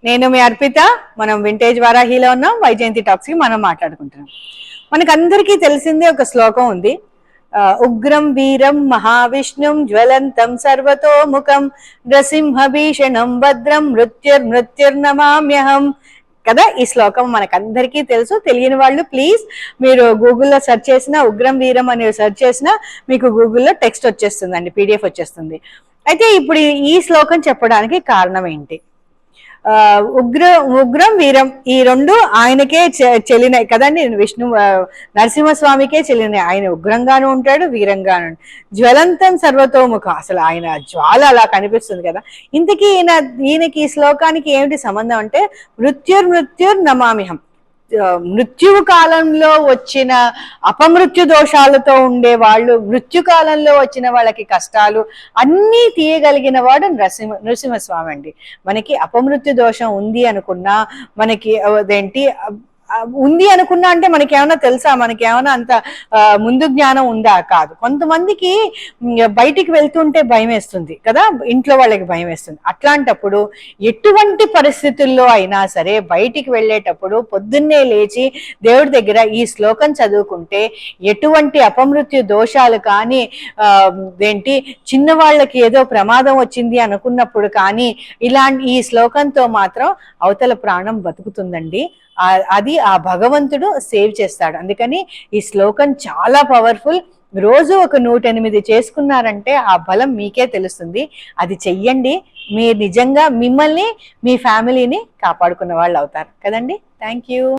నేను మీ అర్పిత. మనం వింటేజ్ వారాహిలో ఉన్నాం. వైజయంతి టాక్స్ కి మనం మాట్లాడుకుంటున్నాం. మనకందరికీ తెలిసిందే ఒక శ్లోకం ఉంది. ఉగ్రం వీరం మహావిష్ణుం జ్వలంతం సర్వతోముఖం నృసింహభీషణం భద్రం మృత్యుర్నమామ్యహం కదా. ఈ శ్లోకం మనకందరికీ తెలుసు. తెలియని వాళ్ళు ప్లీజ్ మీరు గూగుల్లో సెర్చ్ చేసినా, ఉగ్రం వీరం అని సెర్చ్ చేసినా మీకు గూగుల్లో టెక్స్ట్ వచ్చేస్తుందండి, పీడిఎఫ్ వచ్చేస్తుంది. అయితే ఇప్పుడు ఈ శ్లోకం చెప్పడానికి కారణం ఏంటి? ఉగ్రం వీరం ఈ రెండు ఆయనకే చెల్లినాయి కదండి. విష్ణు నరసింహస్వామికే చెల్లినాయి. ఆయన ఉగ్రంగాను ఉంటాడు, వీరంగాను. జ్వలంతం సర్వతోముఖం, అసలు ఆయన జ్వాల అలా కనిపిస్తుంది కదా. ఇంతకీ ఈయనకి ఈ శ్లోకానికి ఏమిటి సంబంధం అంటే, మృత్యుర్ నమామిహం. మృత్యువు కాలంలో వచ్చిన అపమృత్యు దోషాలతో ఉండే వాళ్ళు, మృత్యు కాలంలో వచ్చిన వాళ్ళకి కష్టాలు అన్నీ తీయగలిగిన వాడు నృసింహస్వామి అండి. మనకి అపమృత్యు దోషం ఉంది అనుకున్నా, మనకి అదేంటి ఉంది అనుకున్నా అంటే మనకేమైనా తెలుసా, మనకేమైనా అంత ముందు జ్ఞానం ఉందా? కాదు. కొంతమందికి బయటికి వెళ్తుంటే భయం వేస్తుంది కదా, ఇంట్లో వాళ్ళకి భయం వేస్తుంది. అట్లాంటప్పుడు ఎటువంటి పరిస్థితుల్లో అయినా సరే బయటికి వెళ్ళేటప్పుడు పొద్దున్నే లేచి దేవుడి దగ్గర ఈ శ్లోకం చదువుకుంటే ఎటువంటి అపమృత్యు దోషాలు కానీ, చిన్నవాళ్ళకి ఏదో ప్రమాదం వచ్చింది అనుకున్నప్పుడు కానీ ఈ శ్లోకంతో మాత్రం అవతల ప్రాణం బతుకుతుందండి. అది ఆ భగవంతుడు సేవ్ చేస్తాడు. అందుకని ఈ శ్లోకం చాలా పవర్ఫుల్. రోజు ఒక 108 చేసుకున్నారంటే ఆ బలం మీకే తెలుస్తుంది. అది చెయ్యండి. మీరు నిజంగా మిమ్మల్ని, మీ ఫ్యామిలీని కాపాడుకున్న వాళ్ళు అవుతారు కదండి. Thank you.